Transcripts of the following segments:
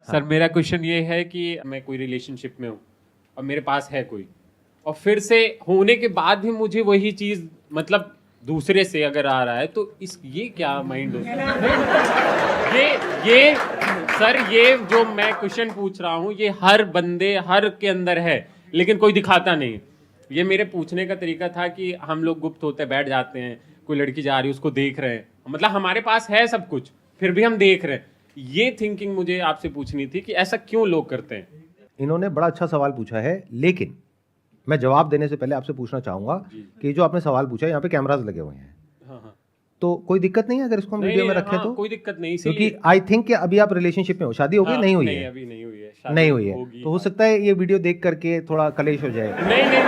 Sir मेरा question ये है कि मैं कोई रिलेशनशिप में हूँ और मेरे पास है कोई, और फिर से होने के बाद भी मुझे वही चीज मतलब दूसरे से अगर आ रहा है तो इस ये क्या माइंड होता है? ये सर ये जो मैं क्वेश्चन पूछ रहा हूँ ये हर बंदे हर के अंदर है, लेकिन कोई दिखाता नहीं। ये मेरे पूछने का तरीका था कि हम लोग गुप्त होते बैठ जाते हैं, कोई लड़की जा रही है उसको देख रहे हैं, मतलब हमारे पास है सब कुछ फिर भी हम देख रहे हैं। ये थिंकिंग मुझे आपसे पूछनी थी कि ऐसा क्यों लोग करते हैं। इन्होंने बड़ा अच्छा सवाल पूछा है, लेकिन मैं जवाब देने से पहले आपसे पूछना चाहूंगा कि जो आपने सवाल पूछा है यहाँ पे कैमरास लगे हुए हैं, हाँ। तो कोई दिक्कत नहीं है अगर इसको हम वीडियो में रखें? हाँ, तो कोई दिक्कत नहीं, क्योंकि आई थिंक कि अभी आप रिलेशनशिप में हो, शादी हो गई? नहीं हुई नहीं, है? अभी नहीं हुई है, नहीं हुई है, तो हो सकता है ये वीडियो देख करके थोड़ा कलेश हो जाए। नहीं,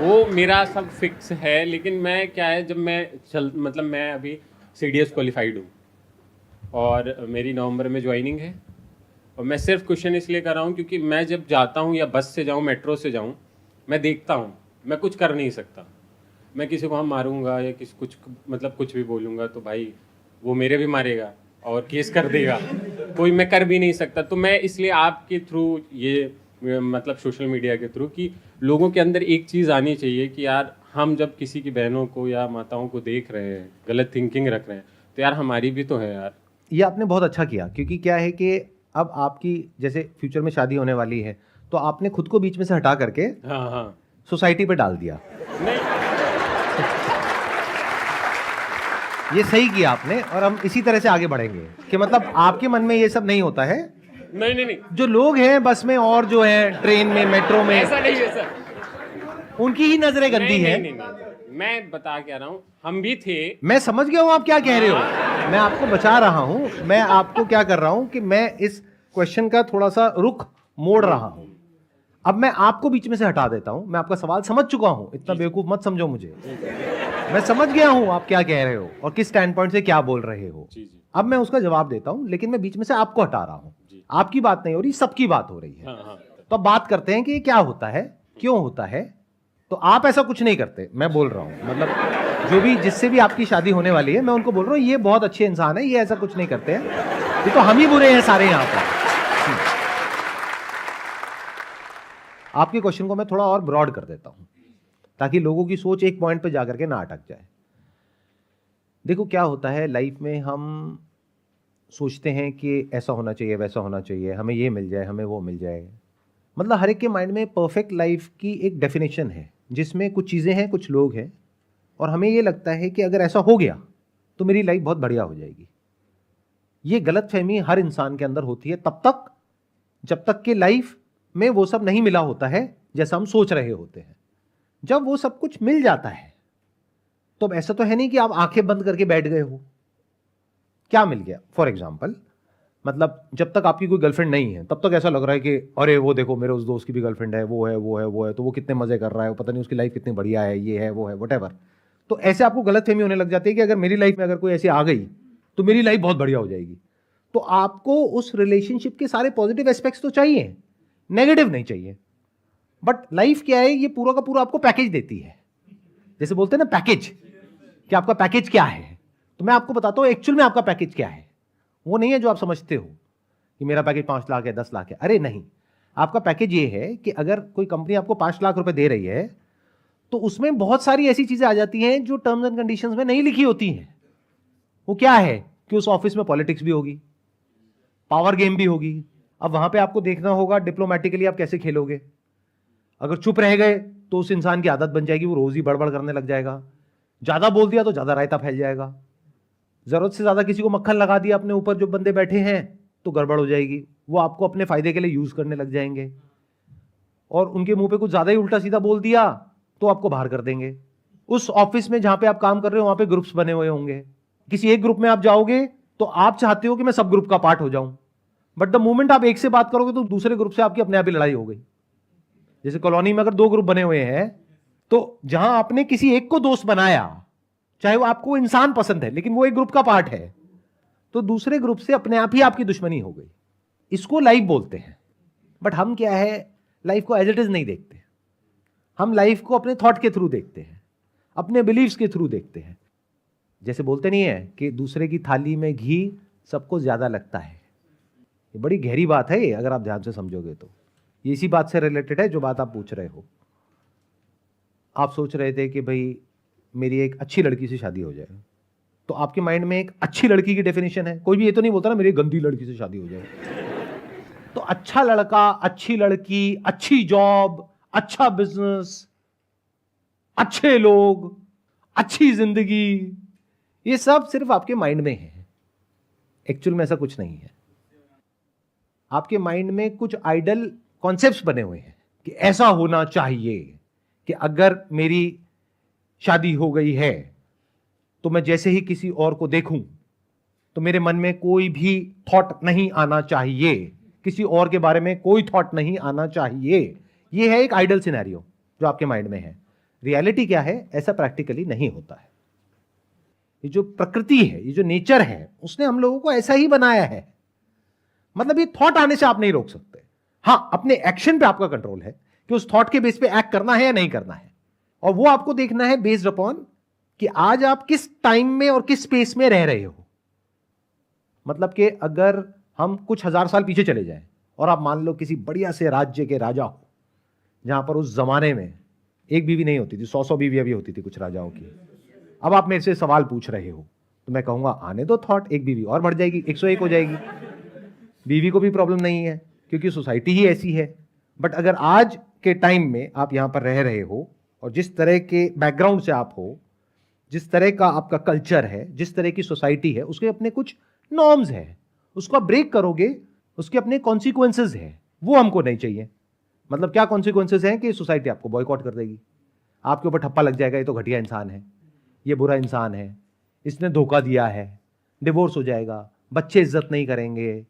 वो मेरा सब फिक्स है, लेकिन मैं क्या है जब मैं मतलब मैं अभी CDS क्वालिफाइड हूँ और मेरी नवंबर में ज्वाइनिंग है, और मैं सिर्फ क्वेश्चन इसलिए कर रहा हूँ क्योंकि मैं जब जाता हूँ या बस से जाऊँ मेट्रो से जाऊँ, मैं देखता हूँ मैं कुछ कर नहीं सकता। मैं किसी को हम मारूंगा या किसी कुछ मतलब कुछ भी बोलूँगा तो भाई वो मेरे भी मारेगा और केस कर देगा, कोई मैं कर भी नहीं सकता। तो मैं इसलिए आपके थ्रू ये मतलब सोशल मीडिया के थ्रू कि लोगों के अंदर एक चीज़ आनी चाहिए कि यार हम जब किसी की बहनों को या माताओं को देख रहे हैं, गलत थिंकिंग रख रहे हैं, तो यार हमारी भी तो है यार। ये आपने बहुत अच्छा किया, क्योंकि क्या है कि अब आपकी जैसे फ्यूचर में शादी होने वाली है, तो आपने खुद को बीच में से हटा करके हाँ सोसाइटी पे डाल दिया। नहीं ये सही किया आपने, और हम इसी तरह से आगे बढ़ेंगे कि मतलब आपके मन में ये सब नहीं होता है। नहीं जो लोग हैं बस में और जो है ट्रेन में मेट्रो में, ऐसा नहीं है सर, उनकी ही नजरें गंदी नहीं, है। नहीं, मैं बता क्या रहा हूँ, हम भी थे। मैं समझ गया हूं आप क्या कह रहे हो, मैं आपको बचा रहा हूं। मैं आपको क्या कर रहा हूं कि मैं इस क्वेश्चन का थोड़ा सा रुख मोड़ रहा हूं। अब मैं आपको बीच में से हटा देता हूं। मैं आपका सवाल समझ चुका हूं, इतना बेवकूफ मत समझो मुझे। मैं समझ गया हूं आप क्या कह रहे हो और किस स्टैंड पॉइंट से क्या बोल रहे हो। अब मैं उसका जवाब देता हूं, लेकिन मैं बीच में से आपको हटा रहा हूं। आपकी बात नहीं हो रही, सबकी बात हो रही है। तो अब बात करते हैं कि ये क्या होता है, क्यों होता है। तो आप ऐसा कुछ नहीं करते, मैं बोल रहा हूं, मतलब जो भी जिससे भी आपकी शादी होने वाली है, मैं उनको बोल रहा हूं ये बहुत अच्छे इंसान है, ये ऐसा कुछ नहीं करते हैं, ये तो हम ही बुरे हैं सारे यहां पर। आपके क्वेश्चन को मैं थोड़ा और ब्रॉड कर देता हूं ताकि लोगों की सोच एक पॉइंट पे जाकर के ना अटक जाए। देखो क्या होता है लाइफ में, हम सोचते हैं कि ऐसा होना चाहिए, वैसा होना चाहिए, हमें ये मिल जाए, हमें वो मिल जाए। मतलब हर एक के माइंड में परफेक्ट लाइफ की एक डेफिनेशन है जिसमें कुछ चीज़ें हैं, कुछ लोग हैं, और हमें ये लगता है कि अगर ऐसा हो गया तो मेरी लाइफ बहुत बढ़िया हो जाएगी। ये गलतफहमी हर इंसान के अंदर होती है तब तक जब तक कि लाइफ में वो सब नहीं मिला होता है जैसा हम सोच रहे होते हैं। जब वो सब कुछ मिल जाता है तो अब ऐसा तो है नहीं कि आप आंखें बंद करके बैठ गए हो। क्या मिल गया? फॉर एग्जाम्पल, मतलब जब तक आपकी कोई गर्लफ्रेंड नहीं है तब तक ऐसा लग रहा है कि अरे वो देखो मेरे उस दोस्त की भी गर्लफ्रेंड है, वो है, तो वो कितने मजे कर रहा है, पता नहीं उसकी लाइफ कितनी बढ़िया है, ये है वो है व्हाटएवर। तो ऐसे आपको गलतफहमी होने लग जाती है कि अगर मेरी लाइफ में अगर कोई ऐसी आ गई तो मेरी लाइफ बहुत बढ़िया हो जाएगी। तो आपको उस रिलेशनशिप के सारे पॉजिटिव एस्पेक्ट्स तो चाहिए, नेगेटिव नहीं चाहिए। बट लाइफ क्या है, ये पूरा का पूरा आपको पैकेज देती है। जैसे बोलते हैं ना पैकेज, कि आपका पैकेज क्या है। तो मैं आपको बताता हूं एक्चुअल में आपका पैकेज क्या है। वो नहीं है जो आप समझते हो कि मेरा पैकेज 5 लाख है, 10 लाख है। अरे नहीं, आपका पैकेज ये है कि अगर कोई कंपनी आपको 5 लाख रुपए दे रही है तो उसमें बहुत सारी ऐसी चीजें आ जाती हैं जो टर्म्स एंड कंडीशंस में नहीं लिखी होती हैं। वो क्या है कि उस ऑफिस में पॉलिटिक्स भी होगी, पावर गेम भी होगी। अब वहां पे आपको देखना होगा डिप्लोमेटिकली आप कैसे खेलोगे। अगर चुप रह गए तो उस इंसान की आदत बन जाएगी, वो रोज ही बड़बड़ करने लग जाएगा। ज्यादा बोल दिया तो ज्यादा रायता फैल जाएगा। जरूरत से ज्यादा किसी को मक्खन लगा दिया अपने ऊपर जो बंदे बैठे हैं तो गड़बड़ हो जाएगी। वो आपको अपने फायदे के लिए यूज करने लग जाएंगे, और उनके मुंह पे कुछ ज्यादा ही उल्टा सीधा बोल दिया तो आपको बाहर कर देंगे। उस ऑफिस में जहां पे आप काम कर रहे हो वहां पे ग्रुप्स बने हुए होंगे। किसी एक ग्रुप में आप जाओगे तो आप चाहते हो कि मैं सब ग्रुप का पार्ट हो जाऊं, बट द मोमेंट आप एक से बात करोगे तो दूसरे ग्रुप से आपकी अपने आप ही लड़ाई हो गई। जैसे कॉलोनी में अगर 2 ग्रुप बने हुए हैं, तो जहां आपने किसी एक को दोस्त बनाया, चाहे वो आपको इंसान पसंद है लेकिन वो एक ग्रुप का पार्ट है, तो दूसरे ग्रुप से अपने आप ही आपकी दुश्मनी हो गई। इसको लाइफ बोलते हैं। बट हम क्या है, लाइफ को एज इट इज नहीं देखते। हम लाइफ को अपने थॉट के थ्रू देखते हैं, अपने बिलीव्स के थ्रू देखते हैं। जैसे बोलते नहीं है कि दूसरे की थाली में घी सबको ज्यादा लगता है। ये बड़ी गहरी बात है ये, अगर आप ध्यान से समझोगे तो ये इसी बात से रिलेटेड है जो बात आप पूछ रहे हो। आप सोच रहे थे कि भाई मेरी एक अच्छी लड़की से शादी हो जाए, तो आपके माइंड में एक अच्छी लड़की की डेफिनेशन है। कोई भी ये तो नहीं बोलता ना मेरी गंदी लड़की से शादी हो जाए। तो अच्छा लड़का, अच्छी लड़की, अच्छी जॉब, अच्छा बिजनेस, अच्छे लोग, अच्छी जिंदगी, ये सब सिर्फ आपके माइंड में है। एक्चुअल में ऐसा कुछ नहीं है। आपके माइंड में कुछ आइडल कॉन्सेप्ट्स बने हुए हैं कि ऐसा होना चाहिए कि अगर मेरी शादी हो गई है तो मैं जैसे ही किसी और को देखूं तो मेरे मन में कोई भी थॉट नहीं आना चाहिए, किसी और के बारे में कोई थॉट नहीं आना चाहिए। यह है एक आइडल सिनेरियो जो आपके माइंड में है। रियलिटी क्या है? ऐसा प्रैक्टिकली नहीं होता है। ये जो प्रकृति है, ये जो नेचर है, उसने हम लोगों को ऐसा ही बनाया है। मतलब ये थॉट आने से आप नहीं रोक सकते। हां, अपने एक्शन पे आपका कंट्रोल है कि उस थॉट के बेस पे एक्ट करना है या नहीं करना है, और वो आपको देखना है बेस्ड अपॉन कि आज आप किस टाइम में और किस स्पेस में रह रहे हो। मतलब कि अगर हम कुछ हजार साल पीछे चले जाएं और आप मान लो किसी बढ़िया से राज्य के राजा हो, जहां पर उस जमाने में एक बीवी नहीं होती थी, 100 बीवियां भी होती थी कुछ राजाओं की। अब आप मेरे से सवाल पूछ रहे हो तो मैं कहूंगा आने दो थॉट, एक बीवी और बढ़ जाएगी, 101 हो जाएगी। बीवी को भी प्रॉब्लम नहीं है क्योंकि सोसाइटी ही ऐसी है। बट अगर आज के टाइम में आप यहां पर रह रहे हो और जिस तरह के बैकग्राउंड से आप हो, जिस तरह का आपका कल्चर है, जिस तरह की सोसाइटी है, उसके अपने कुछ नॉर्म्स है, उसको आप ब्रेक करोगे, उसके अपने कॉन्सिक्वेंसेज है, वो हमको नहीं चाहिए। मतलब क्या कॉन्सिक्वेंसेज हैं कि सोसाइटी आपको बॉयकॉट कर देगी, आपके ऊपर ठप्पा लग जाएगा, ये तो घटिया इंसान है, ये बुरा इंसान है, इसने धोखा दिया है, डिवोर्स हो जाएगा, बच्चे इज्जत नहीं करेंगे।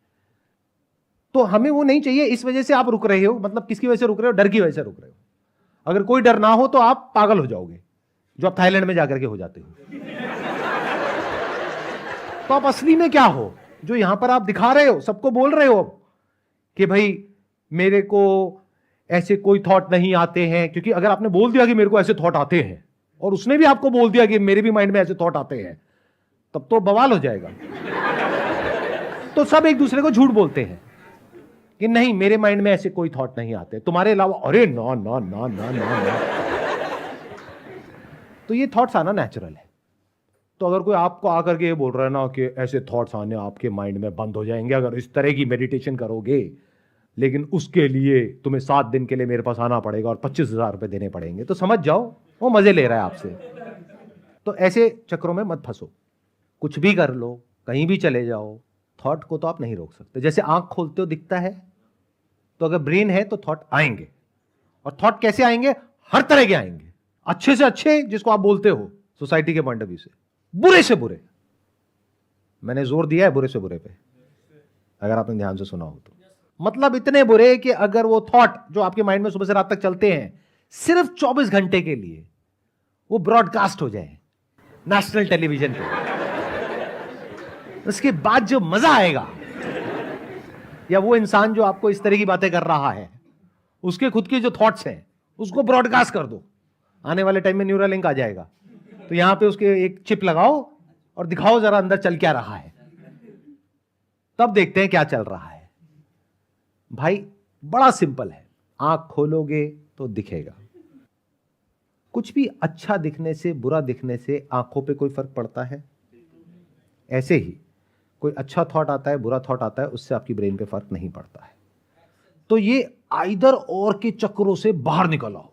तो हमें वो नहीं चाहिए। इस वजह से आप रुक रहे हो। मतलब किसकी वजह से रुक रहे हो? डर की वजह से रुक रहे हो। अगर कोई डर ना हो तो आप पागल हो जाओगे, जो आप थाईलैंड में जाकर के हो जाते हो। तो आप असली में क्या हो? जो यहां पर आप दिखा रहे हो, सबको बोल रहे हो कि भाई मेरे को ऐसे कोई थॉट नहीं आते हैं, क्योंकि अगर आपने बोल दिया कि मेरे को ऐसे थॉट आते हैं और उसने भी आपको बोल दिया कि मेरे भी माइंड में ऐसे थॉट आते हैं, तब तो बवाल हो जाएगा। तो सब एक दूसरे को झूठ बोलते हैं कि नहीं मेरे माइंड में ऐसे कोई थॉट नहीं आते तुम्हारे अलावा। अरे ना ना ना ना ना ना। तो ये थॉट्स आना नेचुरल है। तो अगर कोई आपको आकर के ये बोल रहा है ना कि ऐसे थॉट्स आने आपके माइंड में बंद हो जाएंगे अगर इस तरह की मेडिटेशन करोगे, लेकिन उसके लिए तुम्हें 7 दिन के लिए मेरे पास आना पड़ेगा और 25,000 रुपए देने पड़ेंगे, तो समझ जाओ वो मजे ले रहा है आपसे। तो ऐसे चक्रों में मत फंसो। कुछ भी कर लो, कहीं भी चले जाओ, थॉट को तो आप नहीं रोक सकते। जैसे आंख खोलते हो दिखता है, तो अगर ब्रेन है तो थॉट आएंगे। और थॉट कैसे आएंगे? हर तरह के आएंगे। अच्छे से अच्छे, जिसको आप बोलते हो सोसाइटी के पॉइंट ऑफ व्यू से, बुरे से बुरे। मैंने जोर दिया है बुरे से बुरे पे, अगर आपने ध्यान से सुना हो तो। मतलब इतने बुरे कि अगर वो थॉट जो आपके माइंड में सुबह से रात तक चलते हैं, सिर्फ 24 घंटे के लिए वो ब्रॉडकास्ट हो जाए नेशनल टेलीविजन पे, उसके बाद जो मजा आएगा, या वो इंसान जो आपको इस तरह की बातें कर रहा है उसके खुद के जो थॉट्स हैं उसको ब्रॉडकास्ट कर दो। आने वाले टाइम में न्यूरल लिंक आ जाएगा, तो यहां पे उसके एक चिप लगाओ और दिखाओ जरा अंदर चल क्या रहा है, तब देखते हैं क्या चल रहा है। भाई बड़ा सिंपल है, आंख खोलोगे तो दिखेगा। कुछ भी अच्छा दिखने से, बुरा दिखने से आंखों पे कोई फर्क पड़ता है? ऐसे ही कोई अच्छा थॉट आता है, बुरा थॉट आता है, उससे आपकी ब्रेन पे फर्क नहीं पड़ता है। तो ये आइदर और के चक्रों से बाहर निकल आओ।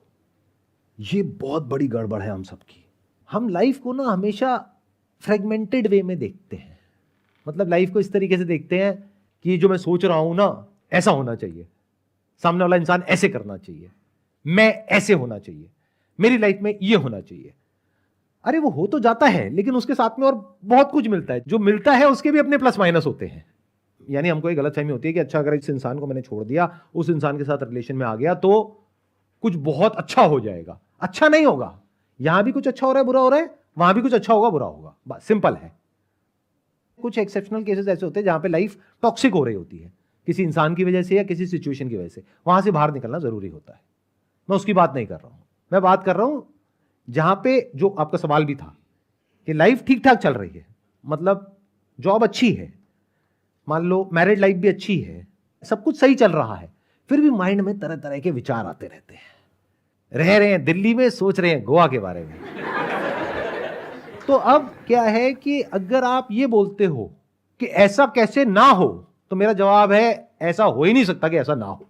ये बहुत बड़ी गड़बड़ है हम सबकी। हम लाइफ को ना हमेशा फ्रेगमेंटेड वे में देखते हैं। मतलब लाइफ को इस तरीके से देखते हैं कि जो मैं सोच रहा हूं ना ऐसा होना चाहिए, सामने वाला इंसान ऐसे करना चाहिए, मैं ऐसे होना चाहिए, मेरी लाइफ में ये होना चाहिए। अरे वो हो तो जाता है, लेकिन उसके साथ में और बहुत कुछ मिलता है। जो मिलता है उसके भी अपने प्लस माइनस होते हैं। यानी हमको एक गलतफहमी होती है कि अच्छा अगर इस इंसान को मैंने छोड़ दिया, उस इंसान के साथ रिलेशन में आ गया तो कुछ बहुत अच्छा हो जाएगा। अच्छा नहीं होगा। यहां भी कुछ अच्छा हो रहा है, बुरा हो रहा है, वहां भी कुछ अच्छा होगा, बुरा होगा। बस सिंपल है। कुछ एक्सेप्शनल केसेस ऐसे होते हैं जहां पे लाइफ टॉक्सिक हो रही होती है, किसी इंसान की वजह से या किसी सिचुएशन की वजह से। वहां से बाहर निकलना जरूरी होता है। मैं उसकी बात नहीं कर रहा हूं, मैं बात कर रहा हूं जहां पे जो आपका सवाल भी था कि लाइफ ठीक ठाक चल रही है, मतलब जॉब अच्छी है, मान लो मैरिड लाइफ भी अच्छी है, सब कुछ सही चल रहा है, फिर भी माइंड में तरह तरह के विचार आते रहते हैं। रह रहे हैं दिल्ली में, सोच रहे हैं गोवा के बारे में। तो अब क्या है कि अगर आप ये बोलते हो कि ऐसा कैसे ना हो, तो मेरा जवाब है ऐसा हो ही नहीं सकता कि ऐसा ना हो।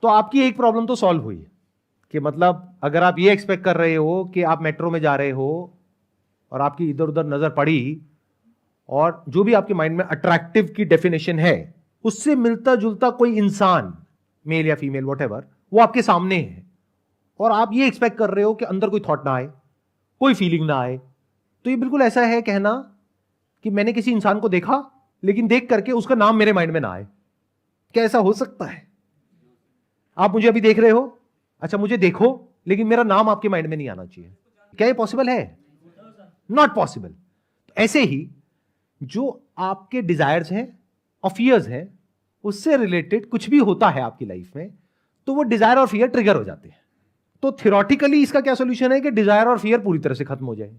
तो आपकी एक प्रॉब्लम तो सॉल्व हुई कि मतलब अगर आप ये एक्सपेक्ट कर रहे हो कि आप मेट्रो में जा रहे हो और आपकी इधर उधर नजर पड़ी और जो भी आपके माइंड में अट्रैक्टिव की डेफिनेशन है उससे मिलता जुलता कोई इंसान, मेल या फीमेल व्हाटएवर, वो आपके सामने है और आप ये एक्सपेक्ट कर रहे हो कि अंदर कोई थॉट ना आए, कोई फीलिंग ना आए, तो ये बिल्कुल ऐसा है कहना कि मैंने किसी इंसान को देखा लेकिन देख करके उसका नाम मेरे माइंड में ना आए। क्या ऐसा हो सकता है? आप मुझे अभी देख रहे हो, अच्छा मुझे देखो, लेकिन मेरा नाम आपके माइंड में नहीं आना चाहिए। क्या ये पॉसिबल है? Not possible. ऐसे ही जो आपके डिजायर्स हैं और फियर्स हैं, उससे रिलेटेड कुछ भी होता है आपकी लाइफ में, तो वो डिजायर और फियर ट्रिगर हो जाते हैं। तो थियोरेटिकली इसका क्या सॉल्यूशन है कि डिजायर और फियर पूरी तरह से खत्म हो जाए।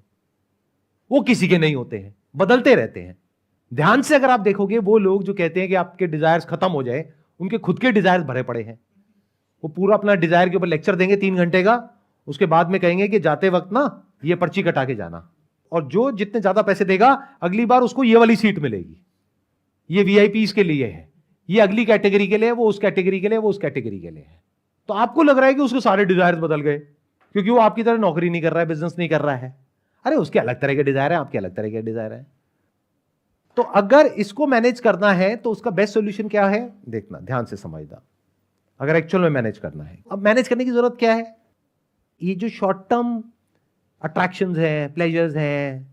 वो किसी के नहीं होते हैं, बदलते रहते हैं। ध्यान से अगर आप देखोगे, वो लोग जो कहते हैं कि आपके डिजायर्स खत्म हो जाए, उनके खुद के डिजायर्स भरे पड़े हैं। वो पूरा अपना डिजायर के ऊपर लेक्चर देंगे 3 घंटे का, उसके बाद में कहेंगे कि जाते वक्त ना ये पर्ची कटा के जाना, और जो जितने ज्यादा पैसे देगा अगली बार उसको ये वाली सीट मिलेगी, ये वीआईपीज के लिए है, ये अगली कैटेगरी के लिए, वो उस कैटेगरी के लिए, वो उस कैटेगरी के लिए है। तो आपको लग रहा है कि उसके सारे डिजायर्स बदल गए क्योंकि वो आपकी तरह नौकरी नहीं कर रहा है, बिजनेस नहीं कर रहा है। अरे उसके अलग तरह के डिजायर है, आपके अलग तरह के डिजायर है। तो अगर इसको मैनेज करना है तो उसका बेस्ट सॉल्यूशन क्या है, देखना, ध्यान से समझना। अगर एक्चुअल में मैनेज करना है, अब मैनेज करने की जरूरत क्या है? ये जो शॉर्ट टर्म अट्रैक्शंस हैं, प्लेजर्स हैं,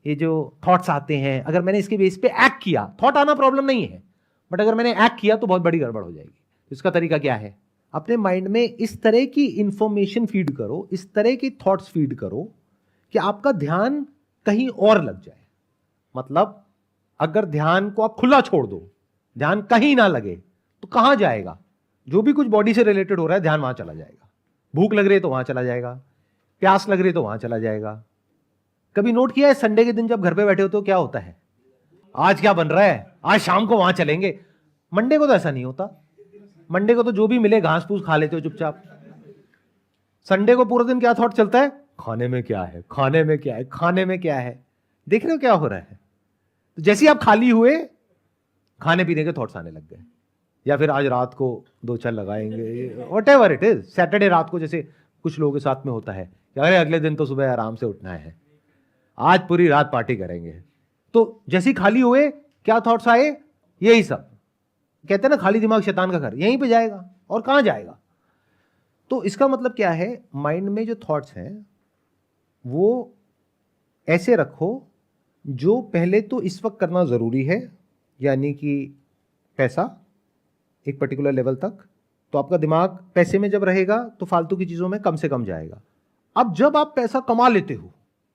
ये जो थॉट्स आते हैं, अगर मैंने इसके बेस पे एक्ट किया, थॉट आना प्रॉब्लम नहीं है, बट अगर मैंने एक्ट किया तो बहुत बड़ी गड़बड़ हो जाएगी। इसका तरीका क्या है? अपने माइंड में इस तरह की इंफॉर्मेशन फीड करो, इस तरह की थॉट्स फीड करो कि आपका ध्यान कहीं और लग जाए। मतलब अगर ध्यान को आप खुला छोड़ दो, ध्यान कहीं ना लगे, तो कहां जाएगा? जो भी कुछ बॉडी से रिलेटेड हो रहा है, ध्यान वहां चला जाएगा। भूख लग रही है तो वहां चला जाएगा, प्यास लग रही है तो वहां चला जाएगा। कभी नोट किया है संडे के दिन जब घर पे बैठे हो तो क्या होता है? आज क्या बन रहा है, आज शाम को वहां चलेंगे। मंडे को तो ऐसा नहीं होता। मंडे को तो जो भी मिले घास फूस खा लेते हो चुपचाप। संडे को पूरा दिन क्या थॉट चलता है? खाने में क्या है, खाने में क्या है, खाने में क्या है। देख रहे हो क्या हो रहा है? तो जैसे ही आप खाली हुए, खाने पीने के थॉट्स आने लग गए, या फिर आज रात को 2 चल लगाएंगे, व्हाटएवर इट इज। सैटरडे रात को जैसे कुछ लोगों के साथ में होता है कि अरे अगले दिन तो सुबह आराम से उठना है, आज पूरी रात पार्टी करेंगे। तो जैसे ही खाली हुए, क्या थॉट्स आए? यही सब। कहते हैं ना, खाली दिमाग शैतान का घर, यहीं पे जाएगा और कहां जाएगा। तो इसका मतलब क्या है? माइंड में जो थॉट्स हैं वो ऐसे रखो, जो पहले तो इस वक्त करना जरूरी है, यानी कि पैसा एक पर्टिकुलर लेवल तक, तो आपका दिमाग पैसे में जब रहेगा तो फालतू की चीजों में कम से कम जाएगा। अब जब आप पैसा कमा लेते हो,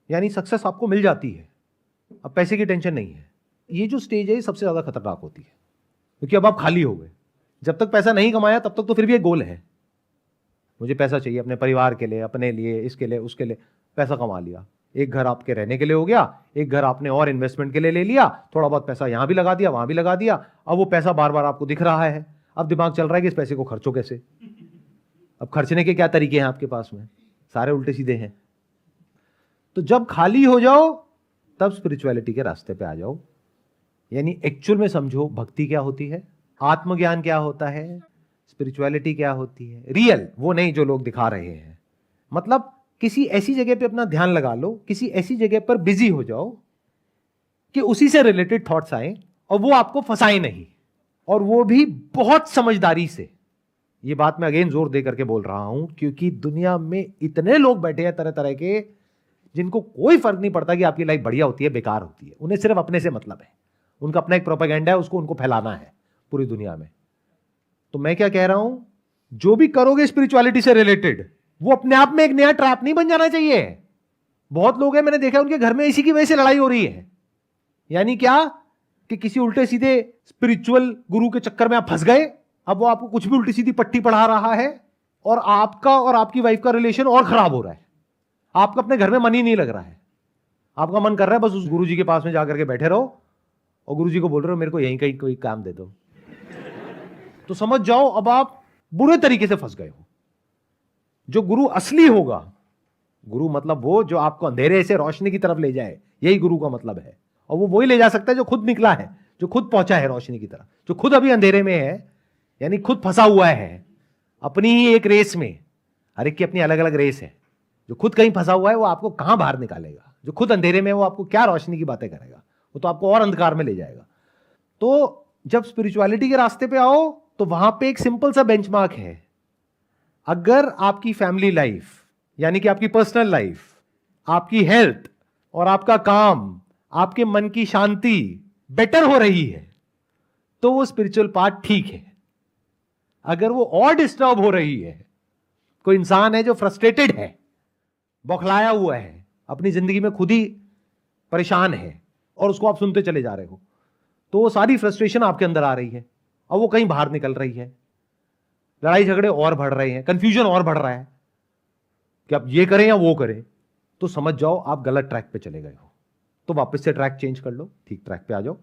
यानी सक्सेस आपको मिल जाती है, अब पैसे की टेंशन नहीं है। ये जो स्टेज है, ये सबसे ज्यादा खतरनाक होती है, क्योंकि अब आप खाली हो गए। जब तक पैसा नहीं कमाया तब तक तो फिर भी एक गोल है, मुझे पैसा चाहिए अपने परिवार के लिए, अपने लिए, इसके लिए, उसके लिए। पैसा कमा लिया, एक घर आपके रहने के लिए हो गया, एक घर आपने और इन्वेस्टमेंट के लिए ले लिया, थोड़ा बहुत पैसा यहां भी लगा दिया, वहां भी लगा दिया। अब वो पैसा बार बार आपको दिख रहा है, अब दिमाग चल रहा है कि इस पैसे को खर्चो कैसे। अब खर्चने के क्या तरीके हैं आपके पास में? सारे उल्टे सीधे हैं। तो जब खाली हो जाओ तब स्पिरिचुअलिटी के रास्ते पे आ जाओ, यानी एक्चुअल में समझो भक्ति क्या होती है, आत्मज्ञान क्या होता है, स्पिरिचुअलिटी क्या होती है, रियल, वो नहीं जो लोग दिखा रहे हैं। मतलब किसी ऐसी जगह पे अपना ध्यान लगा लो, किसी ऐसी जगह पर बिजी हो जाओ कि उसी से रिलेटेड थॉट्स आए और वो आपको फंसाए नहीं, और वो भी बहुत समझदारी से। ये बात मैं अगेन जोर दे करके बोल रहा हूं क्योंकि दुनिया में इतने लोग बैठे हैं तरह तरह के, जिनको कोई फर्क नहीं पड़ता कि आपकी लाइफ बढ़िया होती है बेकार होती है। उन्हें सिर्फ अपने से मतलब है, उनका अपना एक प्रोपेगेंडा है, उसको उनको फैलाना है पूरी दुनिया में। तो मैं क्या कह रहा हूं, जो भी करोगे स्पिरिचुअलिटी से रिलेटेड, वो अपने आप में एक नया ट्रैप नहीं बन जाना चाहिए। बहुत लोग हैं, मैंने देखा उनके घर में इसी की वजह से लड़ाई हो रही है। यानी क्या कि किसी उल्टे सीधे स्पिरिचुअल गुरु के चक्कर में आप फंस गए, अब वो आपको कुछ भी उल्टी सीधी पट्टी पढ़ा रहा है और आपका और आपकी वाइफ का रिलेशन और खराब हो रहा है। आपका अपने घर में मन ही नहीं लग रहा है, आपका मन कर रहा है बस उस गुरु जी के पास में जाकर के बैठे रहो और गुरुजी को बोल रहे हो मेरे को यहीं कहीं कोई काम दे दो, तो समझ जाओ अब आप बुरे तरीके से फंस गए हो। जो गुरु असली होगा, गुरु मतलब वो जो आपको अंधेरे से रोशनी की तरफ ले जाए, यही गुरु का मतलब है। और वो वही ले जा सकता है जो खुद निकला है, जो खुद पहुंचा है रोशनी की तरफ। जो खुद अभी अंधेरे में है, यानी खुद फंसा हुआ है अपनी ही एक रेस में, हर एक की अपनी अलग अलग रेस है। जो खुद कहीं फंसा हुआ है वो आपको कहां बाहर निकालेगा, जो खुद अंधेरे में है वो आपको क्या रोशनी की बातें करेगा, वो तो आपको और अंधकार में ले जाएगा। तो जब स्पिरिचुअलिटी के रास्ते पे आओ तो वहां पे एक सिंपल सा बेंचमार्क है। अगर आपकी फैमिली लाइफ, यानी कि आपकी पर्सनल लाइफ, आपकी हेल्थ और आपका काम, आपके मन की शांति बेटर हो रही है, तो वो स्पिरिचुअल पार्ट ठीक है। अगर वो और डिस्टर्ब हो रही है, कोई इंसान है जो फ्रस्ट्रेटेड है, बौखलाया हुआ है, अपनी जिंदगी में खुद ही परेशान है और उसको आप सुनते चले जा रहे हो, तो वो सारी फ्रस्ट्रेशन आपके अंदर आ रही है और वो कहीं बाहर निकल रही है। लड़ाई झगड़े और बढ़ रहे हैं, कंफ्यूजन और बढ़ रहा है कि आप ये करें या वो करें, तो समझ जाओ आप गलत ट्रैक पे चले गए हो। तो वापस से ट्रैक चेंज कर लो, ठीक ट्रैक पे आ जाओ।